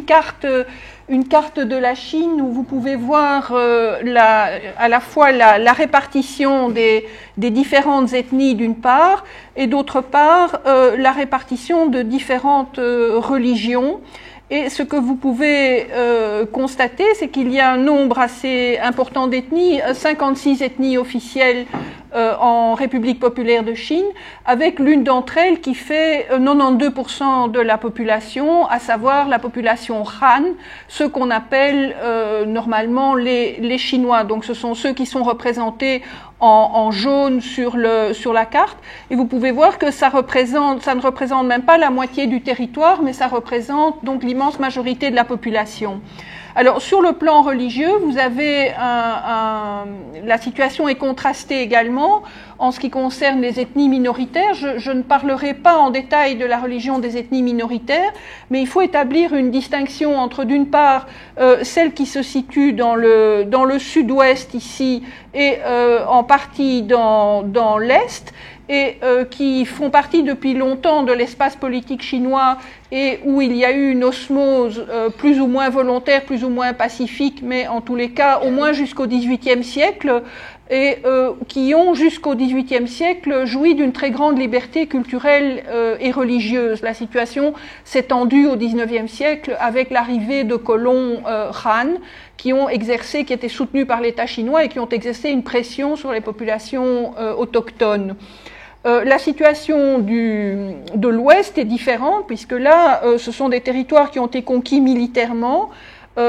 carte de la Chine où vous pouvez voir à la fois la répartition des différentes ethnies d'une part, et d'autre part la répartition de différentes religions. Et ce que vous pouvez constater, c'est qu'il y a un nombre assez important d'ethnies, 56 ethnies officielles en République populaire de Chine, avec l'une d'entre elles qui fait 92% de la population, à savoir la population Han, ceux qu'on appelle normalement les Chinois. Donc ce sont ceux qui sont représentés en jaune sur la carte, et vous pouvez voir que ça ne représente même pas la moitié du territoire, mais ça représente donc l'immense majorité de la population. Alors sur le plan religieux, vous avez la situation est contrastée également en ce qui concerne les ethnies minoritaires. Je ne parlerai pas en détail de la religion des ethnies minoritaires, mais il faut établir une distinction entre d'une part celles qui se situent dans le sud-ouest ici et en partie dans l'est, et qui font partie depuis longtemps de l'espace politique chinois et où il y a eu une osmose plus ou moins volontaire, plus ou moins pacifique, mais en tous les cas au moins jusqu'au XVIIIe siècle, et qui ont jusqu'au XVIIIe siècle joui d'une très grande liberté culturelle et religieuse. La situation s'est tendue au XIXe siècle avec l'arrivée de colons Han qui étaient soutenus par l'État chinois et qui ont exercé une pression sur les populations autochtones. La situation de l'Ouest est différente, puisque là, ce sont des territoires qui ont été conquis militairement.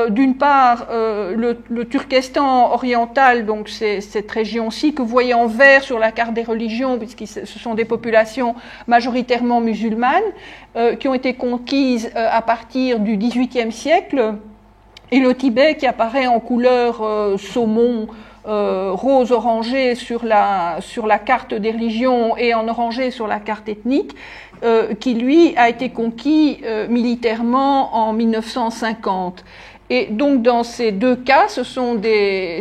D'une part, le Turkestan oriental, donc c'est cette région-ci que vous voyez en vert sur la carte des religions, puisque ce sont des populations majoritairement musulmanes, qui ont été conquises à partir du XVIIIe siècle, et le Tibet qui apparaît en couleur saumon, rose orangé sur la carte des religions et en orangé sur la carte ethnique, qui lui a été conquis militairement en 1950. Et donc dans ces deux cas, ce sont des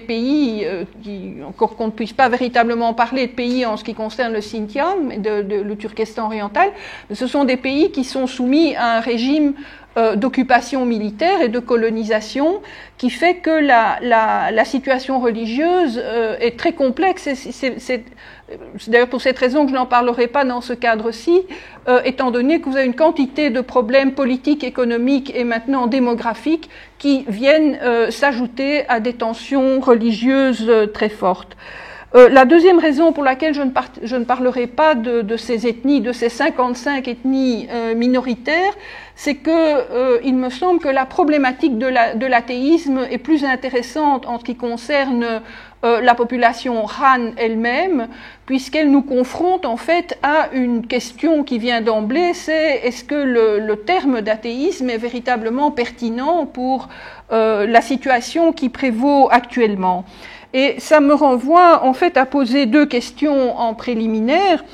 pays qui, encore qu'on ne puisse pas véritablement parler de pays en ce qui concerne le Xinjiang, le Turkestan oriental, mais ce sont des pays qui sont soumis à un régime d'occupation militaire et de colonisation qui fait que la situation religieuse est très complexe. C'est d'ailleurs pour cette raison que je n'en parlerai pas dans ce cadre-ci, étant donné que vous avez une quantité de problèmes politiques, économiques et maintenant démographiques qui viennent s'ajouter à des tensions religieuses très fortes. La deuxième raison pour laquelle je ne parlerai pas de ces ethnies, de ces 55 ethnies minoritaires, c'est que il me semble que la problématique de l'athéisme est plus intéressante en ce qui concerne la population Han elle-même, puisqu'elle nous confronte en fait à une question qui vient d'emblée, c'est est-ce que le terme d'athéisme est véritablement pertinent pour la situation qui prévaut actuellement. Et ça me renvoie en fait à poser deux questions en préliminaire.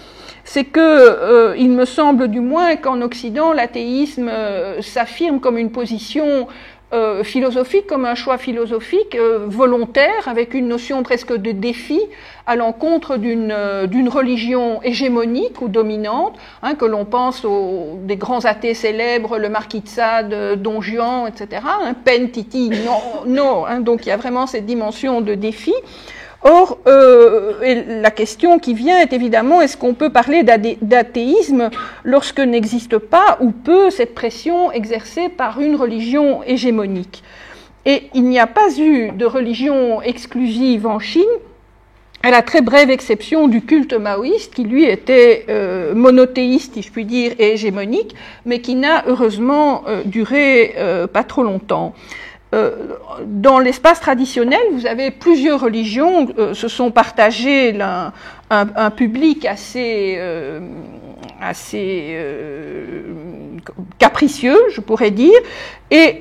C'est que il me semble du moins qu'en Occident, l'athéisme s'affirme comme une position philosophique, comme un choix philosophique volontaire, avec une notion presque de défi à l'encontre d'une religion hégémonique ou dominante, hein, que l'on pense aux des grands athées célèbres, le marquis de Sade, Don Juan, etc. Hein, Pen, Titi, non, hein, donc il y a vraiment cette dimension de défi. Or, la question qui vient est évidemment, est-ce qu'on peut parler d'athéisme lorsque n'existe pas ou peu cette pression exercée par une religion hégémonique? Et il n'y a pas eu de religion exclusive en Chine, à la très brève exception du culte maoïste, qui lui était monothéiste, si je puis dire, et hégémonique, mais qui n'a heureusement duré pas trop longtemps. Dans l'espace traditionnel, vous avez plusieurs religions se sont partagées un public assez capricieux, je pourrais dire, et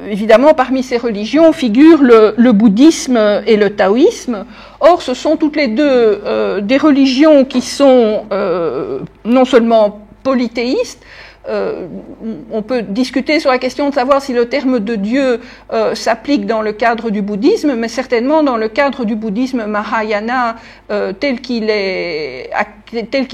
évidemment parmi ces religions figurent le bouddhisme et le taoïsme. Or, ce sont toutes les deux des religions qui sont non seulement polythéistes, on peut discuter sur la question de savoir si le terme de Dieu s'applique dans le cadre du bouddhisme, mais certainement dans le cadre du bouddhisme Mahayana tel qu'il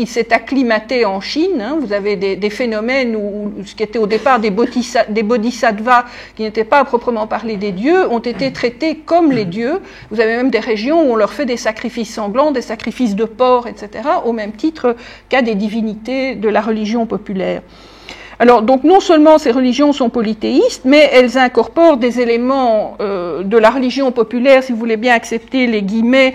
s'est acclimaté en Chine. Hein. Vous avez des phénomènes où ce qui était au départ des bodhisattvas, qui n'étaient pas à proprement parler des dieux, ont été traités comme les dieux. Vous avez même des régions où on leur fait des sacrifices sanglants, des sacrifices de porc, etc., au même titre qu'à des divinités de la religion populaire. Alors, donc, non seulement ces religions sont polythéistes, mais elles incorporent des éléments de la religion populaire, si vous voulez bien accepter les guillemets,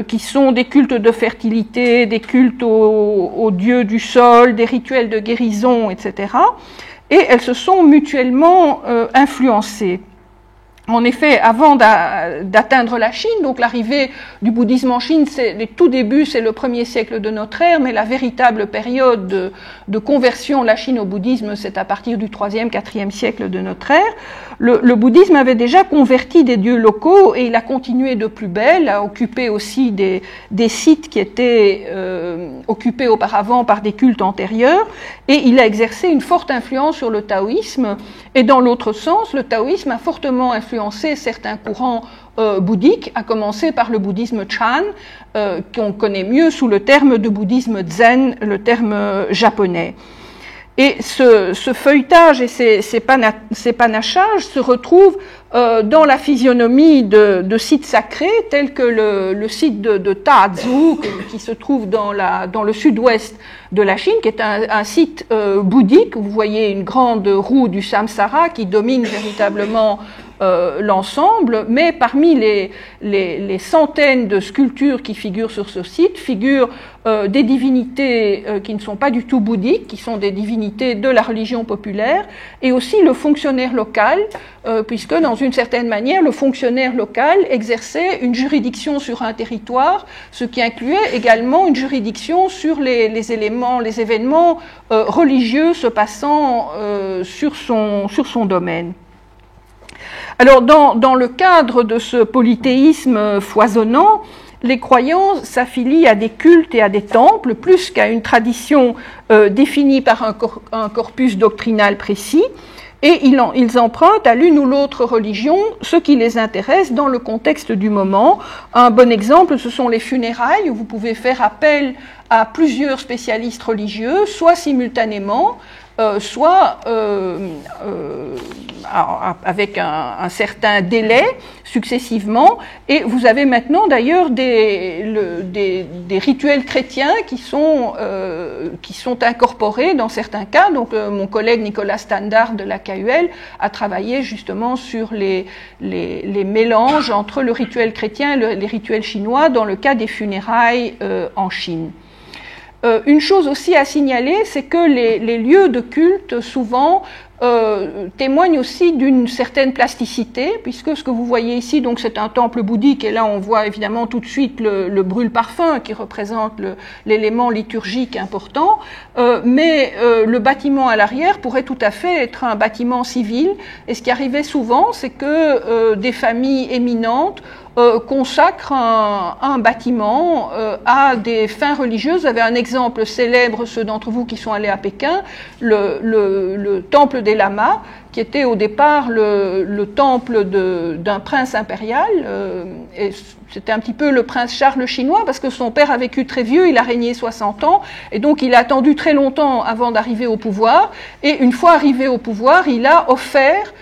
qui sont des cultes de fertilité, des cultes aux dieux du sol, des rituels de guérison, etc. Et elles se sont mutuellement influencées. En effet, avant d'atteindre la Chine, donc l'arrivée du bouddhisme en Chine, les tout débuts, c'est le 1er siècle de notre ère, mais la véritable période de conversion de la Chine au bouddhisme, c'est à partir du 3e, 4e siècle de notre ère. Le bouddhisme avait déjà converti des dieux locaux et il a continué de plus belle, à occuper aussi des sites qui étaient occupés auparavant par des cultes antérieurs, et il a exercé une forte influence sur le taoïsme. Et dans l'autre sens, le taoïsme a fortement influencé certains courants bouddhiques, à commencer par le bouddhisme Chan, qu'on connaît mieux sous le terme de bouddhisme zen, le terme japonais. Et ce feuilletage et ces panachages se retrouvent dans la physionomie de sites sacrés tels que le site de Tazu, qui se trouve dans le sud-ouest de la Chine, qui est un site bouddhique. Vous voyez une grande roue du samsara qui domine véritablement l'ensemble, mais parmi les centaines de sculptures qui figurent sur ce site, figurent des divinités qui ne sont pas du tout bouddhiques, qui sont des divinités de la religion populaire, et aussi le fonctionnaire local, puisque dans une certaine manière, le fonctionnaire local exerçait une juridiction sur un territoire, ce qui incluait également une juridiction sur les événements religieux se passant sur son domaine. Alors, dans le cadre de ce polythéisme foisonnant, les croyants s'affilient à des cultes et à des temples, plus qu'à une tradition définie par un corpus doctrinal précis, et ils empruntent à l'une ou l'autre religion ce qui les intéresse dans le contexte du moment. Un bon exemple, ce sont les funérailles, où vous pouvez faire appel à plusieurs spécialistes religieux, soit simultanément, soit avec un certain délai successivement, et vous avez maintenant d'ailleurs des rituels chrétiens qui sont incorporés dans certains cas. Donc mon collègue Nicolas Standard de la KUL a travaillé justement sur les mélanges entre le rituel chrétien et les rituels chinois dans le cas des funérailles en Chine. Une chose aussi à signaler, c'est que les lieux de culte, souvent, témoignent aussi d'une certaine plasticité, puisque ce que vous voyez ici, donc c'est un temple bouddhique, et là on voit évidemment tout de suite le brûle-parfum qui représente l'élément liturgique important, mais le bâtiment à l'arrière pourrait tout à fait être un bâtiment civil, et ce qui arrivait souvent, c'est que des familles éminentes consacrent un bâtiment à des fins religieuses. Vous avez un exemple célèbre, ceux d'entre vous qui sont allés à Pékin, le temple des lamas, qui était au départ le temple d'un prince impérial, et c'était un petit peu le prince Charles chinois, parce que son père a vécu très vieux, il a régné 60 ans, et donc il a attendu très longtemps avant d'arriver au pouvoir, et une fois arrivé au pouvoir, il a offert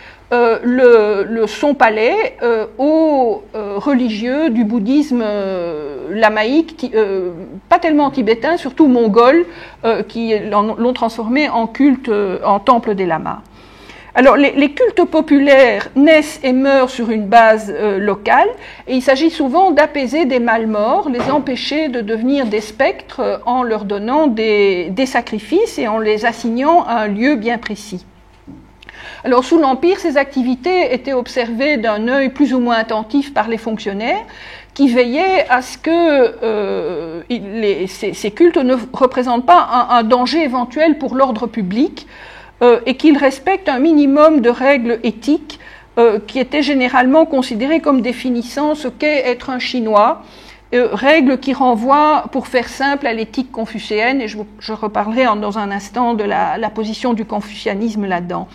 son palais aux religieux du bouddhisme lamaïque, pas tellement tibétain, surtout mongol, qui l'ont transformé en culte, en temple des lamas. Alors, les cultes populaires naissent et meurent sur une base locale, et il s'agit souvent d'apaiser des malmorts, les empêcher de devenir des spectres en leur donnant des sacrifices et en les assignant à un lieu bien précis. Alors, sous l'Empire, ces activités étaient observées d'un œil plus ou moins attentif par les fonctionnaires, qui veillaient à ce que ces cultes ne représentent pas un danger éventuel pour l'ordre public, et qu'ils respectent un minimum de règles éthiques qui étaient généralement considérées comme définissant ce qu'est être un Chinois. règle qui renvoie, pour faire simple, à l'éthique confucéenne, et je reparlerai dans un instant de la position du confucianisme là-dedans.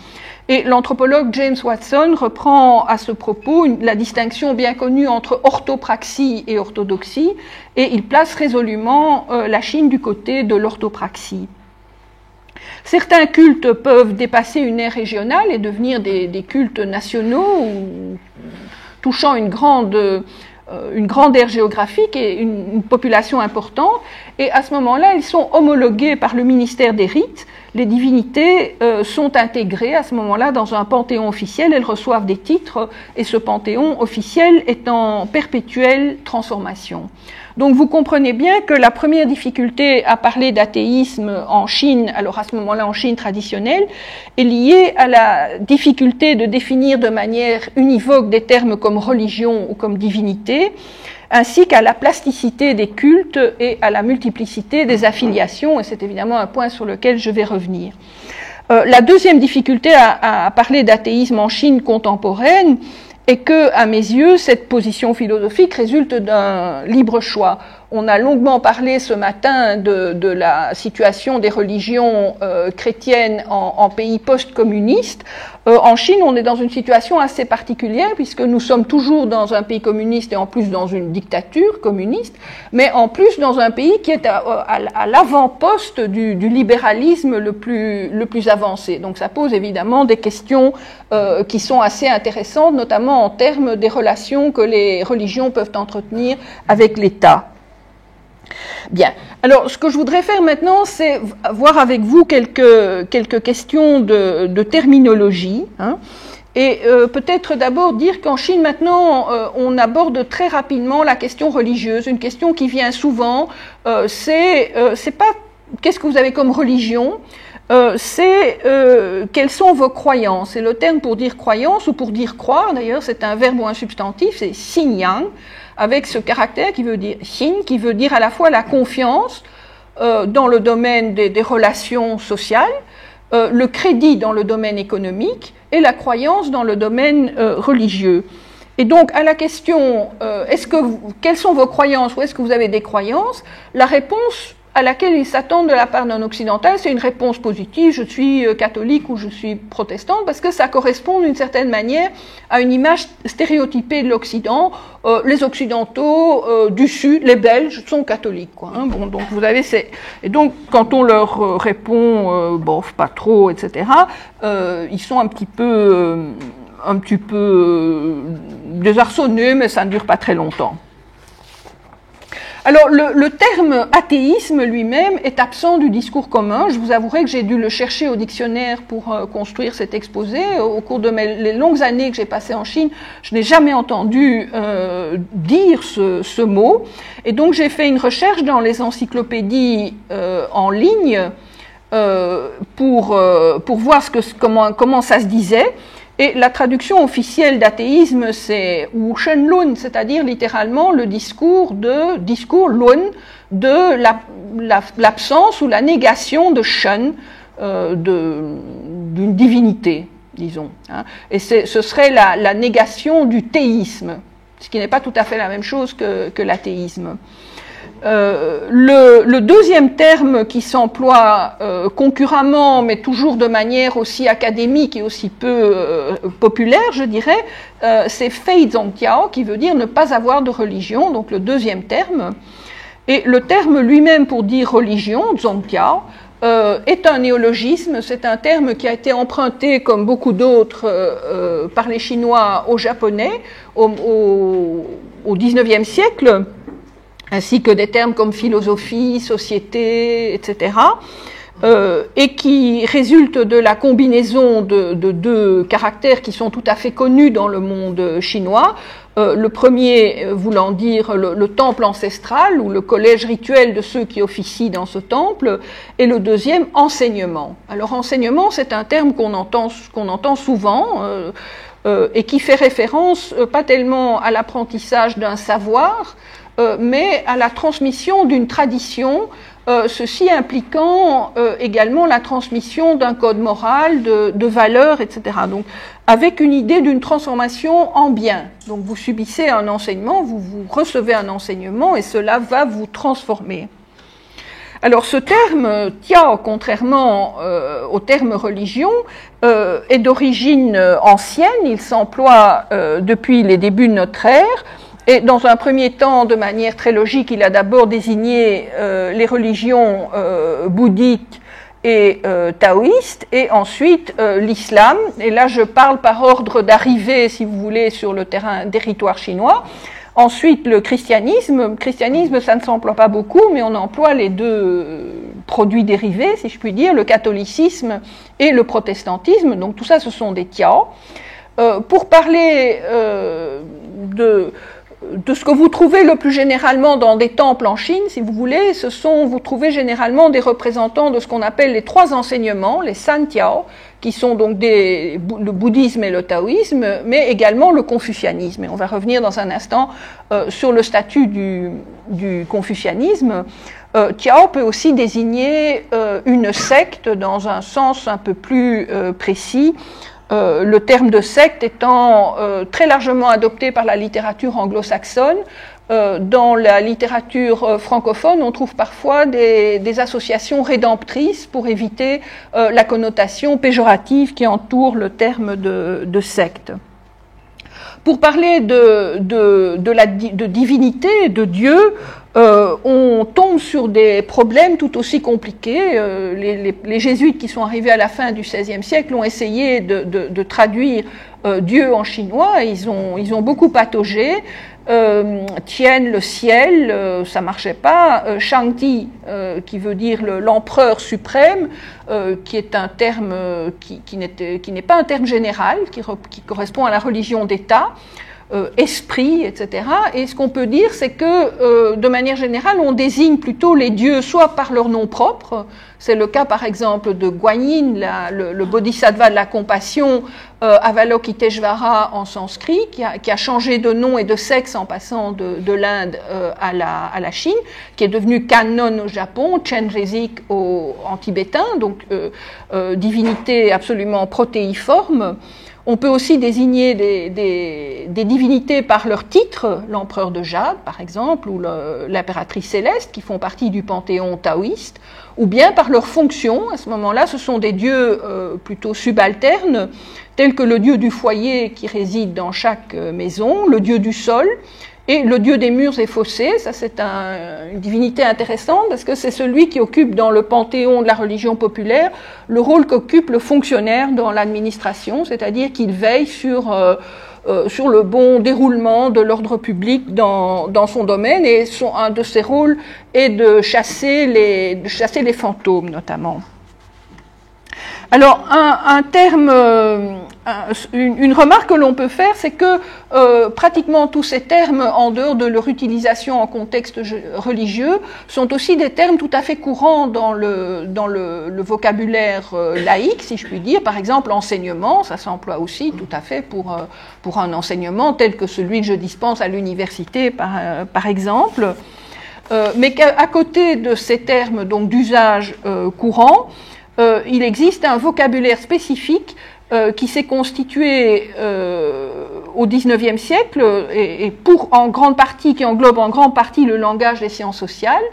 Et l'anthropologue James Watson reprend à ce propos la distinction bien connue entre orthopraxie et orthodoxie, et il place résolument la Chine du côté de l'orthopraxie. Certains cultes peuvent dépasser une ère régionale et devenir des cultes nationaux, ou touchant une grande aire géographique et une population importante, et à ce moment-là, ils sont homologués par le ministère des rites. Les divinités sont intégrées à ce moment-là dans un panthéon officiel, elles reçoivent des titres, et ce panthéon officiel est en perpétuelle transformation. Donc vous comprenez bien que la première difficulté à parler d'athéisme en Chine, alors à ce moment-là en Chine traditionnelle, est liée à la difficulté de définir de manière univoque des termes comme religion ou comme divinité, ainsi qu'à la plasticité des cultes et à la multiplicité des affiliations, et c'est évidemment un point sur lequel je vais revenir. La deuxième difficulté à parler d'athéisme en Chine contemporaine est que, à mes yeux, cette position philosophique résulte d'un libre choix. On a longuement parlé ce matin de la situation des religions chrétiennes en pays post-communistes. En Chine, on est dans une situation assez particulière puisque nous sommes toujours dans un pays communiste et en plus dans une dictature communiste, mais en plus dans un pays qui est à l'avant-poste du libéralisme le plus avancé. Donc ça pose évidemment des questions qui sont assez intéressantes, notamment en termes des relations que les religions peuvent entretenir avec l'État. Bien. Alors, ce que je voudrais faire maintenant, c'est voir avec vous quelques questions de terminologie, hein, et peut-être d'abord dire qu'en Chine, maintenant, on aborde très rapidement la question religieuse. Une question qui vient souvent, c'est pas qu'est-ce que vous avez comme religion, c'est quelles sont vos croyances. Et le terme pour dire croyance ou pour dire croire, d'ailleurs, c'est un verbe ou un substantif, c'est xingyang, avec ce caractère qui veut dire xin, qui veut dire à la fois la confiance dans le domaine des relations sociales, le crédit dans le domaine économique et la croyance dans le domaine religieux. Et donc à la question quelles sont vos croyances ou est-ce que vous avez des croyances, la réponse à laquelle ils s'attendent de la part d'un occidental, c'est une réponse positive, je suis catholique ou je suis protestante, parce que ça correspond d'une certaine manière à une image stéréotypée de l'Occident. Les Occidentaux du Sud, les Belges, sont catholiques, quoi, hein. Bon, donc vous avez et donc quand on leur répond bof, pas trop, etc., ils sont un petit peu désarçonnés, mais ça ne dure pas très longtemps. Alors, le terme athéisme lui-même est absent du discours commun. Je vous avouerai que j'ai dû le chercher au dictionnaire pour construire cet exposé. Au cours de les longues années que j'ai passées en Chine, je n'ai jamais entendu dire ce mot. Et donc, j'ai fait une recherche dans les encyclopédies en ligne pour voir comment ça se disait. Et la traduction officielle d'athéisme, c'est Wu Shen Lun, c'est-à-dire littéralement le discours Lun, de l'absence ou la négation de Shen, d'une divinité, disons. Hein. Et ce serait la négation du théisme, ce qui n'est pas tout à fait la même chose que l'athéisme. Le deuxième terme qui s'emploie concurremment, mais toujours de manière aussi académique et aussi peu populaire, je dirais, c'est Fei Zongtiao, qui veut dire ne pas avoir de religion, donc le deuxième terme. Et le terme lui-même pour dire religion, Zongtiao, est un néologisme, c'est un terme qui a été emprunté, comme beaucoup d'autres, par les Chinois au japonais au XIXe siècle, ainsi que des termes comme philosophie, société, etc., et qui résultent de la combinaison de deux caractères qui sont tout à fait connus dans le monde chinois. Le premier voulant dire le temple ancestral ou le collège rituel de ceux qui officient dans ce temple, et le deuxième, enseignement. Alors enseignement, c'est un terme qu'on entend souvent et qui fait référence pas tellement à l'apprentissage d'un savoir, mais à la transmission d'une tradition ceci impliquant également la transmission d'un code moral, de valeurs, etc. Donc, avec une idée d'une transformation en bien. Donc, vous subissez un enseignement, vous recevez un enseignement, et cela va vous transformer. Alors, ce terme tiao, contrairement au terme religion, est d'origine ancienne. Il s'emploie depuis les débuts de notre ère. Et dans un premier temps, de manière très logique, il a d'abord désigné les religions bouddhiques et taoïstes, et ensuite l'islam. Et là, je parle par ordre d'arrivée, si vous voulez, sur le territoire chinois. Ensuite, le christianisme. Christianisme, ça ne s'emploie pas beaucoup, mais on emploie les deux produits dérivés, si je puis dire, le catholicisme et le protestantisme. Donc tout ça, ce sont des tiao. Pour parler de ce que vous trouvez le plus généralement dans des temples en Chine, si vous voulez, vous trouvez généralement des représentants de ce qu'on appelle les trois enseignements, les San Tiao, qui sont donc le bouddhisme et le taoïsme, mais également le confucianisme. Et on va revenir dans un instant sur le statut du confucianisme. Tiao peut aussi désigner une secte dans un sens un peu plus précis. Le terme de secte étant très largement adopté par la littérature anglo-saxonne. Dans la littérature francophone, on trouve parfois des associations rédemptrices pour éviter la connotation péjorative qui entoure le terme de secte. Pour parler de divinité, de Dieu, on tombe sur des problèmes tout aussi compliqués. Les jésuites qui sont arrivés à la fin du XVIe siècle ont essayé de traduire Dieu en chinois. Ils ont beaucoup pataugé. Tien, le ciel, ça marchait pas. Shangdi, qui veut dire l'empereur suprême, qui est un terme qui n'est pas un terme général, qui correspond à la religion d'État. Esprit, etc. Et ce qu'on peut dire, c'est que, de manière générale, on désigne plutôt les dieux soit par leur nom propre, c'est le cas par exemple de Guanyin, le bodhisattva de la compassion, Avalokiteshvara en sanskrit, qui a changé de nom et de sexe en passant de l'Inde à la Chine, qui est devenu Kannon au Japon, Chenrezig en tibétain, donc divinité absolument protéiforme. On peut aussi désigner des divinités par leur titre, l'empereur de Jade, par exemple, ou l'impératrice céleste, qui font partie du panthéon taoïste, ou bien par leur fonction. À ce moment-là, ce sont des dieux plutôt subalternes, tels que le dieu du foyer qui réside dans chaque maison, le dieu du sol, et le dieu des murs et fossés. Ça, c'est une divinité intéressante parce que c'est celui qui occupe dans le panthéon de la religion populaire le rôle qu'occupe le fonctionnaire dans l'administration, c'est-à-dire qu'il veille sur le bon déroulement de l'ordre public dans son domaine, et un de ses rôles est de chasser les fantômes notamment. Alors, une remarque que l'on peut faire, c'est que pratiquement tous ces termes, en dehors de leur utilisation en contexte religieux, sont aussi des termes tout à fait courants dans le vocabulaire laïque, si je puis dire. Par exemple, enseignement, ça s'emploie aussi tout à fait pour un enseignement tel que celui que je dispense à l'université, par exemple. Mais qu'à côté de ces termes donc d'usage courant, il existe un vocabulaire spécifique qui s'est constitué au XIXe siècle et qui englobe en grande partie le langage des sciences sociales.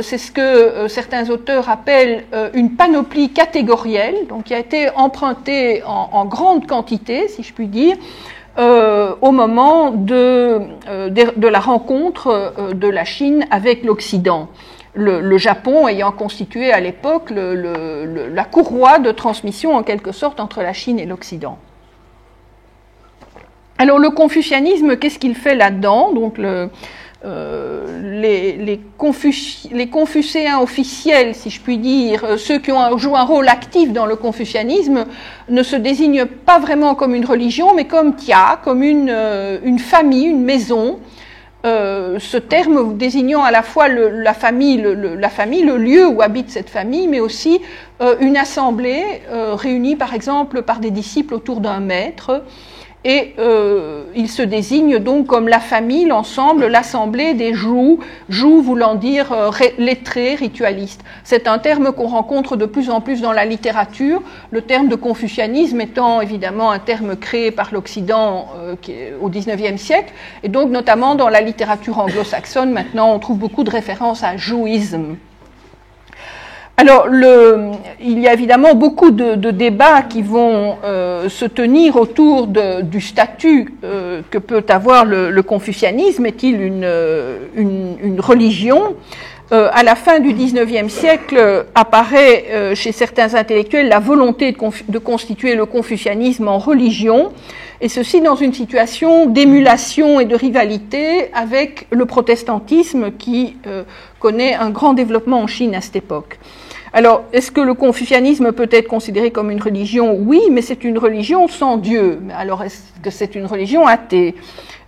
C'est ce que certains auteurs appellent une panoplie catégorielle, donc qui a été empruntée en grande quantité, si je puis dire, au moment de la rencontre de la Chine avec l'Occident. Le Japon ayant constitué à l'époque la courroie de transmission en quelque sorte entre la Chine et l'Occident. Alors le confucianisme, qu'est-ce qu'il fait là-dedans? Donc les confucéens officiels, si je puis dire, ceux qui jouent un rôle actif dans le confucianisme, ne se désignent pas vraiment comme une religion, mais comme tia, comme une famille, une maison. Ce terme désignant à la fois la famille, le lieu où habite cette famille, mais aussi une assemblée réunie par exemple par des disciples autour d'un maître. et il se désigne donc comme la famille, l'ensemble, l'assemblée des jou voulant dire lettré, ritualiste. C'est un terme qu'on rencontre de plus en plus dans la littérature, le terme de confucianisme étant évidemment un terme créé par l'Occident au XIXe siècle, et donc notamment dans la littérature anglo-saxonne, maintenant on trouve beaucoup de références à jouisme. Alors, il y a évidemment beaucoup de débats qui vont se tenir autour du statut que peut avoir le confucianisme. Est-il une religion ? À la fin du XIXe siècle, apparaît chez certains intellectuels la volonté de constituer le confucianisme en religion, et ceci dans une situation d'émulation et de rivalité avec le protestantisme qui connaît un grand développement en Chine à cette époque. Alors, est-ce que le confucianisme peut être considéré comme une religion ? Oui, mais c'est une religion sans Dieu. Alors, est-ce que c'est une religion athée ?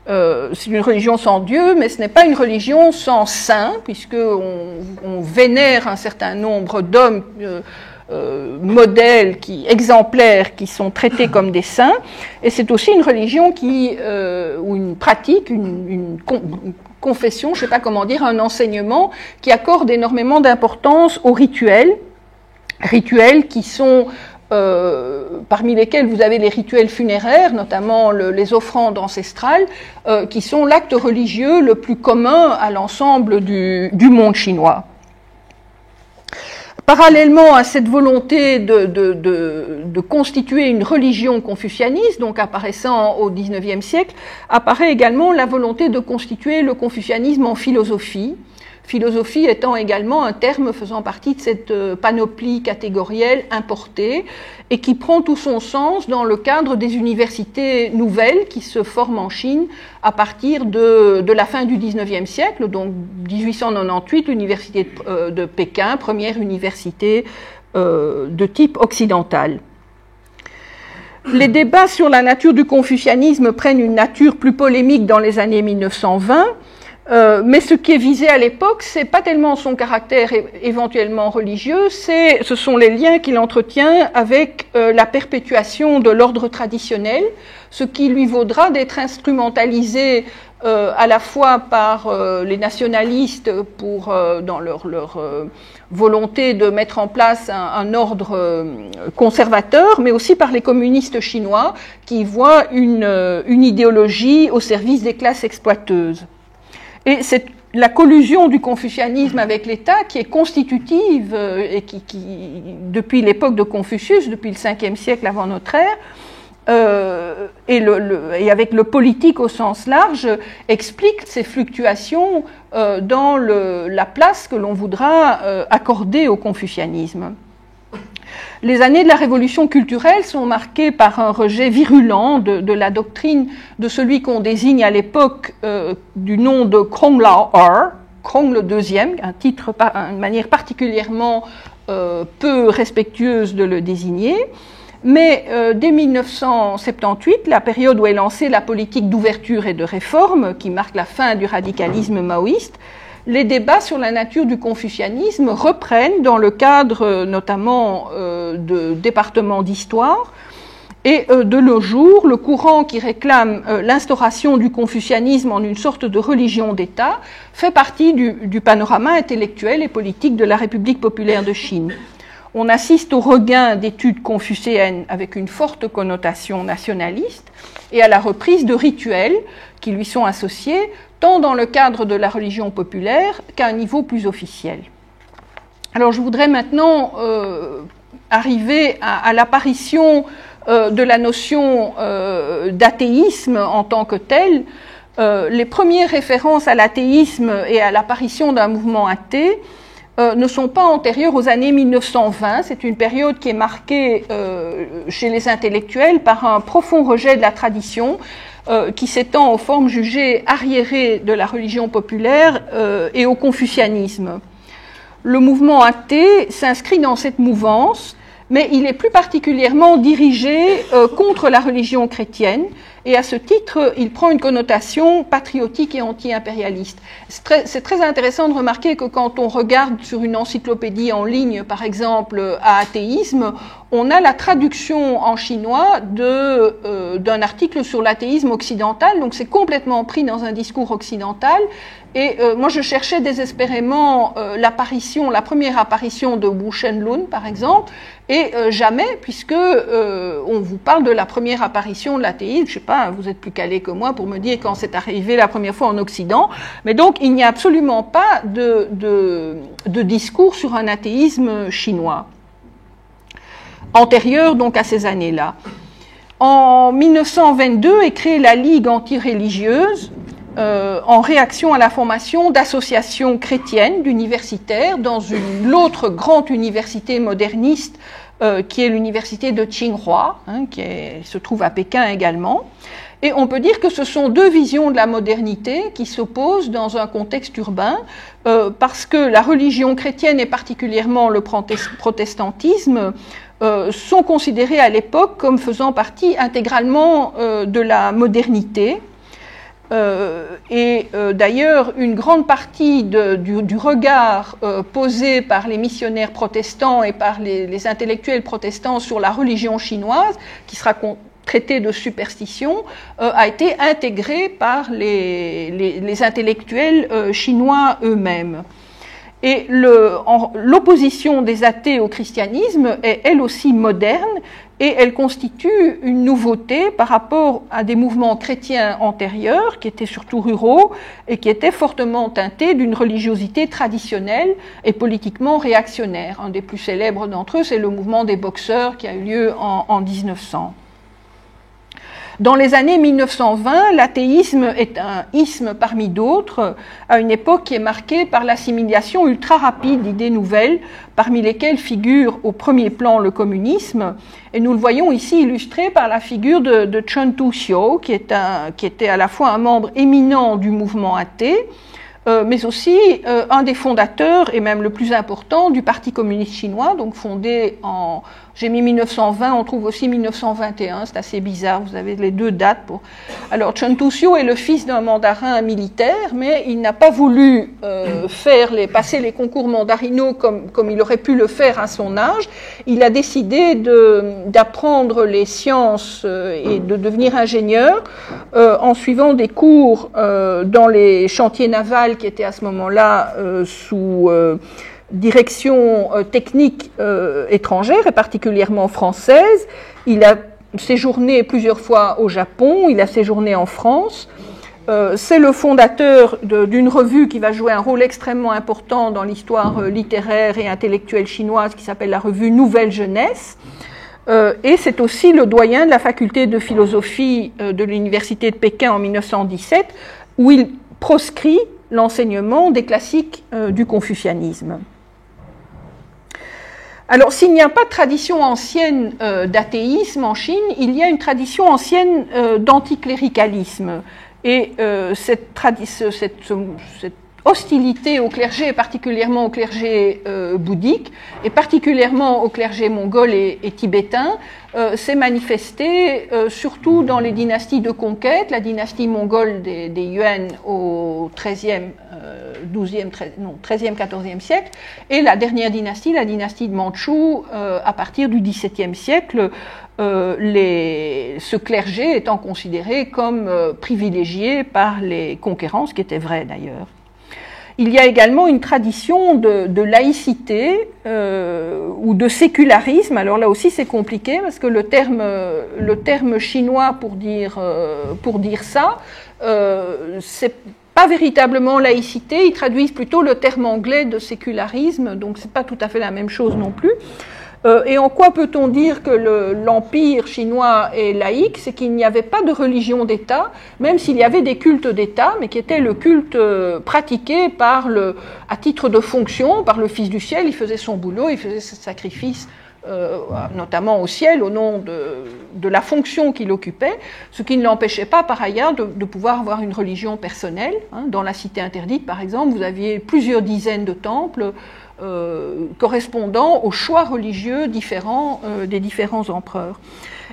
C'est une religion sans Dieu, mais ce n'est pas une religion sans saints, puisqu'on vénère un certain nombre d'hommes modèles, exemplaires, qui sont traités comme des saints, et c'est aussi une religion ou une pratique, une confession, je ne sais pas comment dire, un enseignement qui accorde énormément d'importance aux rituels qui sont parmi lesquels vous avez les rituels funéraires, notamment les offrandes ancestrales, qui sont l'acte religieux le plus commun à l'ensemble du monde chinois. Parallèlement à cette volonté de constituer une religion confucianiste, donc apparaissant au XIXe siècle, apparaît également la volonté de constituer le confucianisme en philosophie. Philosophie étant également un terme faisant partie de cette panoplie catégorielle importée et qui prend tout son sens dans le cadre des universités nouvelles qui se forment en Chine à partir de la fin du XIXe siècle, donc 1898, l'université de Pékin, première université de type occidental. Les débats sur la nature du confucianisme prennent une nature plus polémique dans les années 1920. Mais ce qui est visé à l'époque, c'est pas tellement son caractère éventuellement religieux, ce sont les liens qu'il entretient avec la perpétuation de l'ordre traditionnel, ce qui lui vaudra d'être instrumentalisé à la fois par les nationalistes dans leur volonté de mettre en place un ordre conservateur, mais aussi par les communistes chinois qui voient une idéologie au service des classes exploiteuses. Et c'est la collusion du confucianisme avec l'État qui est constitutive et qui depuis l'époque de Confucius, depuis le 5e siècle avant notre ère, et avec le politique au sens large, explique ces fluctuations dans la place que l'on voudra accorder au confucianisme. Les années de la révolution culturelle sont marquées par un rejet virulent de la doctrine de celui qu'on désigne à l'époque du nom de Krong Lao Er, Krong le deuxième, une manière particulièrement peu respectueuse de le désigner. Mais dès 1978, la période où est lancée la politique d'ouverture et de réforme, qui marque la fin du radicalisme maoïste, les débats sur la nature du confucianisme reprennent dans le cadre notamment de départements d'histoire. Et de nos jours, le courant qui réclame l'instauration du confucianisme en une sorte de religion d'État fait partie du panorama intellectuel et politique de la République populaire de Chine. On assiste au regain d'études confucéennes avec une forte connotation nationaliste et à la reprise de rituels qui lui sont associés, tant dans le cadre de la religion populaire qu'à un niveau plus officiel. Alors je voudrais maintenant arriver à l'apparition de la notion d'athéisme en tant que telle. Les premières références à l'athéisme et à l'apparition d'un mouvement athée ne sont pas antérieures aux années 1920. C'est une période qui est marquée chez les intellectuels par un profond rejet de la tradition qui s'étend aux formes jugées arriérées de la religion populaire et au confucianisme. Le mouvement athée s'inscrit dans cette mouvance mais il est plus particulièrement dirigé contre la religion chrétienne, et à ce titre, il prend une connotation patriotique et anti-impérialiste. C'est très intéressant de remarquer que quand on regarde sur une encyclopédie en ligne, par exemple, à athéisme, on a la traduction en chinois d'un article sur l'athéisme occidental, donc c'est complètement pris dans un discours occidental. Et moi, je cherchais désespérément la première apparition de Wu Shenlun, par exemple, et jamais, puisque on vous parle de la première apparition de l'athéisme. Je sais pas, vous êtes plus calé que moi pour me dire quand c'est arrivé la première fois en Occident, mais donc il n'y a absolument pas de discours sur un athéisme chinois antérieur donc à ces années-là. En 1922 est créée la Ligue anti-religieuse en réaction à la formation d'associations chrétiennes, d'universitaires, dans l'autre grande université moderniste qui est l'université de Tsinghua, qui se trouve à Pékin également. Et on peut dire que ce sont deux visions de la modernité qui s'opposent dans un contexte urbain, parce que la religion chrétienne et particulièrement le protestantisme sont considérés à l'époque comme faisant partie intégralement de la modernité. D'ailleurs, une grande partie du regard posé par les missionnaires protestants et par les intellectuels protestants sur la religion chinoise, qui sera traité de superstition, a été intégré par les intellectuels chinois eux-mêmes. Et l'opposition des athées au christianisme est elle aussi moderne, et elle constitue une nouveauté par rapport à des mouvements chrétiens antérieurs, qui étaient surtout ruraux, et qui étaient fortement teintés d'une religiosité traditionnelle et politiquement réactionnaire. Un des plus célèbres d'entre eux, c'est le mouvement des Boxers qui a eu lieu en 1900. Dans les années 1920, l'athéisme est un isme parmi d'autres, à une époque qui est marquée par l'assimilation ultra rapide d'idées nouvelles, parmi lesquelles figure au premier plan le communisme. Et nous le voyons ici illustré par la figure de Chen Tuxiu, qui était à la fois un membre éminent du mouvement athée, mais aussi un des fondateurs, et même le plus important, du Parti communiste chinois, donc fondé en... J'ai mis 1920, on trouve aussi 1921, c'est assez bizarre, vous avez les deux dates. Alors, Chen Tuxiu est le fils d'un mandarin militaire, mais il n'a pas voulu passer les concours mandarinaux comme il aurait pu le faire à son âge. Il a décidé d'apprendre les sciences et de devenir ingénieur en suivant des cours dans les chantiers navals qui étaient à ce moment-là sous... direction technique étrangère et particulièrement française. Il a séjourné plusieurs fois au Japon, il a séjourné en France. C'est le fondateur d'une revue qui va jouer un rôle extrêmement important dans l'histoire littéraire et intellectuelle chinoise qui s'appelle la revue Nouvelle Jeunesse. Et c'est aussi le doyen de la faculté de philosophie de l'université de Pékin en 1917 où il proscrit l'enseignement des classiques du confucianisme. Alors, s'il n'y a pas de tradition ancienne d'athéisme en Chine, il y a une tradition ancienne d'anticléricalisme. Et cette hostilité au clergé, et particulièrement au clergé bouddhique, et particulièrement au clergé mongol et tibétain, s'est manifestée surtout dans les dynasties de conquête, la dynastie mongole des Yuan au XIIIe, XIVe siècle, et la dernière dynastie, la dynastie de Mandchou, à partir du XVIIe siècle, ce clergé étant considéré comme privilégié par les conquérants, ce qui était vrai d'ailleurs. Il y a également une tradition de laïcité ou de sécularisme. Alors là aussi c'est compliqué parce que le terme chinois pour dire ça, c'est pas véritablement laïcité. Ils traduisent plutôt le terme anglais de sécularisme, donc c'est pas tout à fait la même chose non plus. Et en quoi peut-on dire que l'empire chinois est laïque? C'est qu'il n'y avait pas de religion d'État, même s'il y avait des cultes d'État, mais qui était le culte pratiqué à titre de fonction par le Fils du ciel. Il faisait son boulot, il faisait ses sacrifices notamment au ciel, au nom de la fonction qu'il occupait, ce qui ne l'empêchait pas par ailleurs de pouvoir avoir une religion personnelle. Dans la cité interdite, par exemple, vous aviez plusieurs dizaines de temples correspondant aux choix religieux différents des différents empereurs.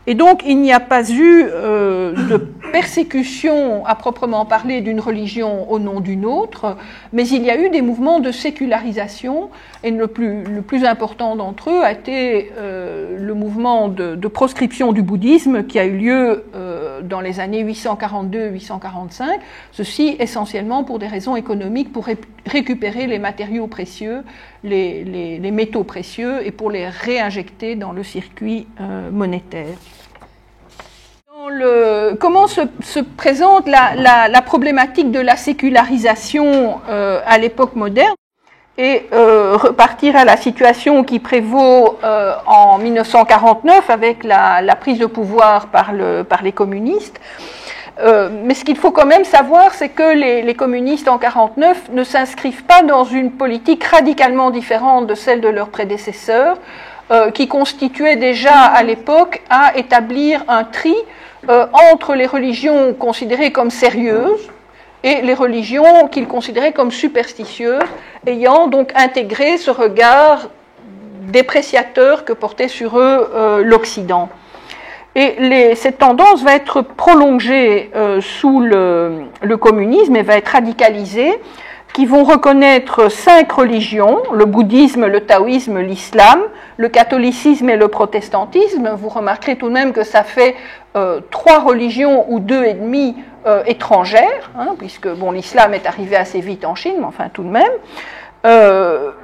Et donc, il n'y a pas eu de persécution à proprement parler d'une religion au nom d'une autre, mais il y a eu des mouvements de sécularisation, et le plus important d'entre eux a été le mouvement de proscription du bouddhisme qui a eu lieu dans les années 842-845, ceci essentiellement pour des raisons économiques, pour récupérer les matériaux précieux, les métaux précieux, et pour les réinjecter dans le circuit monétaire. Comment se présente la problématique de la sécularisation à l'époque moderne, et repartir à la situation qui prévaut en 1949 avec la prise de pouvoir par les communistes. Mais ce qu'il faut quand même savoir, c'est que les communistes en 1949 ne s'inscrivent pas dans une politique radicalement différente de celle de leurs prédécesseurs, qui constituait déjà à l'époque à établir un tri entre les religions considérées comme sérieuses et les religions qu'ils considéraient comme superstitieuses, ayant donc intégré ce regard dépréciateur que portait sur eux l'Occident. Et cette tendance va être prolongée sous le communisme et va être radicalisée, qui vont reconnaître 5 religions, le bouddhisme, le taoïsme, l'islam, le catholicisme et le protestantisme. Vous remarquerez tout de même que ça fait 3 religions ou 2 et demi étrangères, puisque bon, l'islam est arrivé assez vite en Chine, mais enfin tout de même.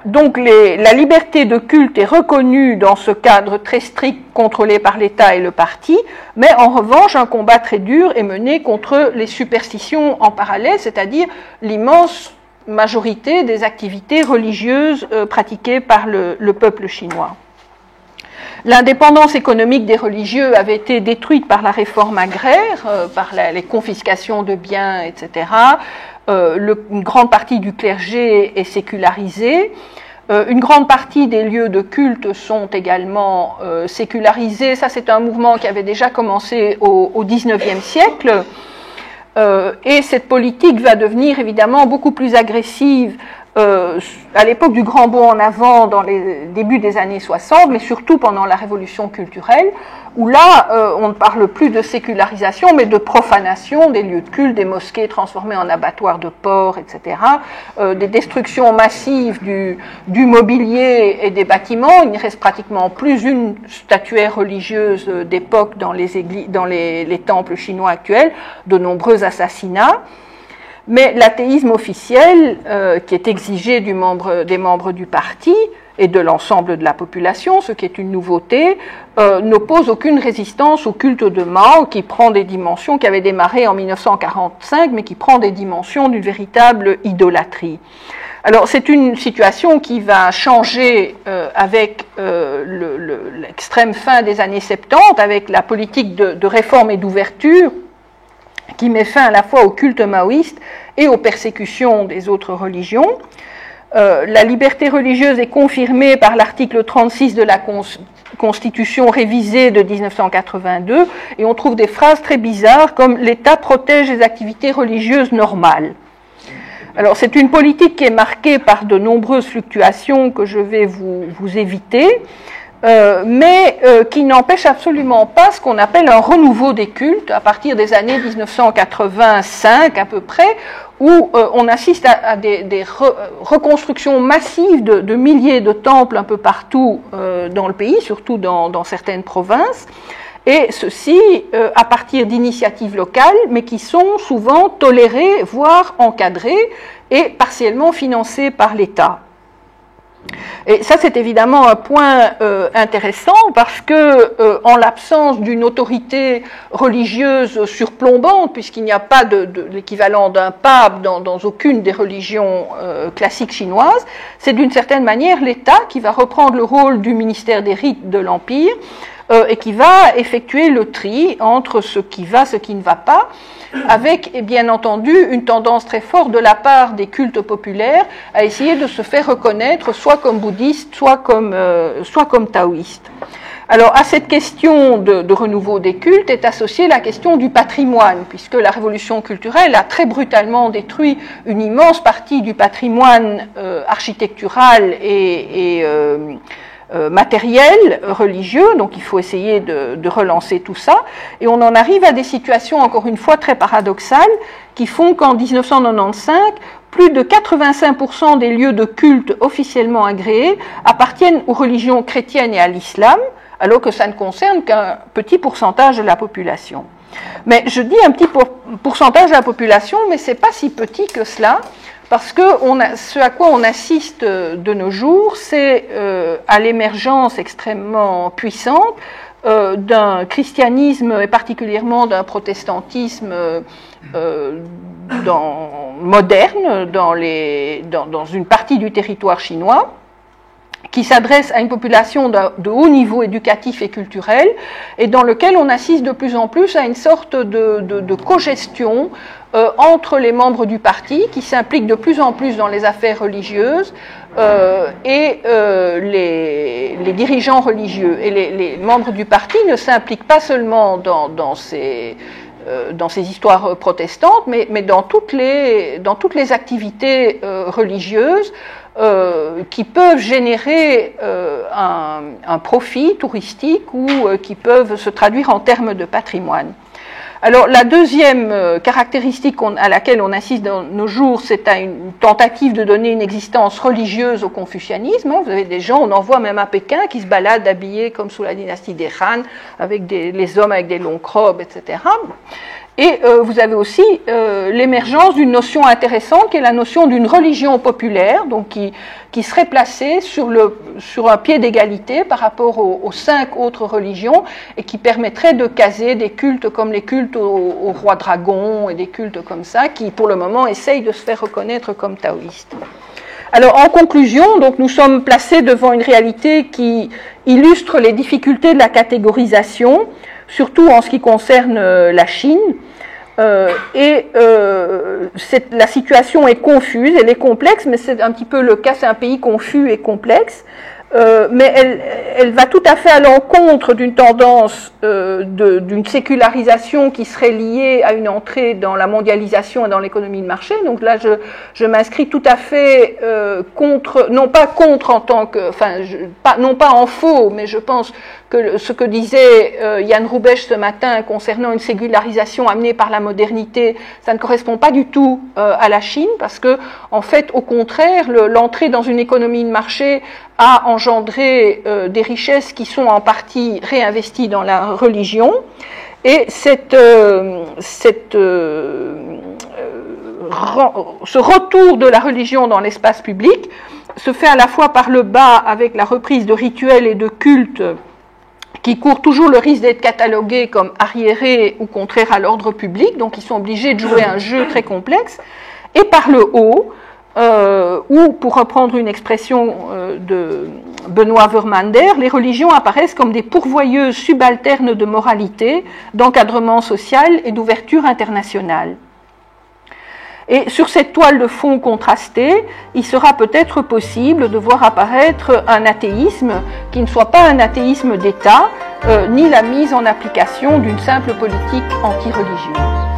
Donc la liberté de culte est reconnue dans ce cadre très strict contrôlé par l'État et le parti, mais en revanche un combat très dur est mené contre les superstitions en parallèle, c'est-à-dire l'immense majorité des activités religieuses pratiquées par le peuple chinois. L'indépendance économique des religieux avait été détruite par la réforme agraire, par les confiscations de biens, etc. Une grande partie du clergé est sécularisée. Une grande partie des lieux de culte sont également sécularisés. Ça, c'est un mouvement qui avait déjà commencé au XIXe siècle. Et cette politique va devenir évidemment beaucoup plus agressive à l'époque du grand bond en avant dans les débuts des années 60, mais surtout pendant la révolution culturelle, où là, on ne parle plus de sécularisation, mais de profanation des lieux de culte, des mosquées transformées en abattoirs de porcs, etc., des destructions massives du mobilier et des bâtiments. Il ne reste pratiquement plus une statuaire religieuse d'époque dans les temples chinois actuels, de nombreux assassinats. Mais l'athéisme officiel, qui est exigé des membres du parti et de l'ensemble de la population, ce qui est une nouveauté, n'oppose aucune résistance au culte de Mao, qui prend des dimensions, qui avait démarré en 1945, mais qui prend des dimensions d'une véritable idolâtrie. Alors c'est une situation qui va changer avec l'extrême fin des années 70, avec la politique de réforme et d'ouverture, qui met fin à la fois au culte maoïste et aux persécutions des autres religions. La liberté religieuse est confirmée par l'article 36 de la Constitution révisée de 1982, et on trouve des phrases très bizarres comme « l'État protège les activités religieuses normales ». Alors c'est une politique qui est marquée par de nombreuses fluctuations que je vais vous éviter, mais qui n'empêche absolument pas ce qu'on appelle un renouveau des cultes à partir des années 1985 à peu près, où on assiste à des reconstructions massives de milliers de temples un peu partout dans le pays, surtout dans certaines provinces, et ceci à partir d'initiatives locales, mais qui sont souvent tolérées, voire encadrées, et partiellement financées par l'État. Et ça, c'est évidemment un point intéressant parce que, en l'absence d'une autorité religieuse surplombante, puisqu'il n'y a pas de l'équivalent d'un pape dans aucune des religions classiques chinoises, c'est d'une certaine manière l'État qui va reprendre le rôle du ministère des rites de l'Empire, et qui va effectuer le tri entre ce qui va, ce qui ne va pas, avec bien entendu une tendance très forte de la part des cultes populaires à essayer de se faire reconnaître soit comme bouddhistes, soit comme taoïstes. Alors à cette question de renouveau des cultes est associée la question du patrimoine, puisque la révolution culturelle a très brutalement détruit une immense partie du patrimoine architectural et matériel, religieux, donc il faut essayer de relancer tout ça, et on en arrive à des situations encore une fois très paradoxales qui font qu'en 1995, plus de 85% des lieux de culte officiellement agréés appartiennent aux religions chrétiennes et à l'islam, alors que ça ne concerne qu'un petit pourcentage de la population. Mais je dis un petit pourcentage de la population, mais ce n'est pas si petit que cela, parce que ce à quoi on assiste de nos jours, c'est à l'émergence extrêmement puissante d'un christianisme et particulièrement d'un protestantisme moderne dans une partie du territoire chinois, qui s'adresse à une population de haut niveau éducatif et culturel, et dans lequel on assiste de plus en plus à une sorte de cogestion entre les membres du parti, qui s'impliquent de plus en plus dans les affaires religieuses, et les dirigeants religieux. Et les membres du parti ne s'impliquent pas seulement dans ces histoires protestantes, mais dans toutes les activités religieuses qui peuvent générer un profit touristique ou qui peuvent se traduire en termes de patrimoine. Alors la deuxième caractéristique à laquelle on assiste dans nos jours, c'est à une tentative de donner une existence religieuse au confucianisme. Vous avez des gens, on en voit même à Pékin, qui se baladent habillés comme sous la dynastie des Han, avec les hommes avec des longues robes, etc. Et vous avez aussi l'émergence d'une notion intéressante qui est la notion d'une religion populaire, donc qui serait placée sur un pied d'égalité par rapport aux 5 autres religions et qui permettrait de caser des cultes comme les cultes au roi dragon et des cultes comme ça qui pour le moment essayent de se faire reconnaître comme taoïstes. Alors en conclusion, donc nous sommes placés devant une réalité qui illustre les difficultés de la catégorisation, surtout en ce qui concerne la Chine. La situation est confuse, elle est complexe, mais c'est un petit peu le cas, c'est un pays confus et complexe. Mais elle va tout à fait à l'encontre d'une tendance d'une sécularisation qui serait liée à une entrée dans la mondialisation et dans l'économie de marché. Donc là, je m'inscris tout à fait contre, non pas contre en tant que, non pas en faux, mais je pense que ce que disait Yann Roubesch ce matin concernant une sécularisation amenée par la modernité, ça ne correspond pas du tout à la Chine, parce que en fait, au contraire, l'entrée dans une économie de marché a engendré des richesses qui sont en partie réinvesties dans la religion, et ce retour de la religion dans l'espace public se fait à la fois par le bas avec la reprise de rituels et de cultes qui courent toujours le risque d'être catalogués comme arriérés ou contraires à l'ordre public, donc ils sont obligés de jouer un jeu très complexe, et par le haut, ou, pour reprendre une expression de Benoît Vermander, les religions apparaissent comme des pourvoyeuses subalternes de moralité, d'encadrement social et d'ouverture internationale. Et sur cette toile de fond contrastée, il sera peut-être possible de voir apparaître un athéisme qui ne soit pas un athéisme d'État, ni la mise en application d'une simple politique anti-religieuse.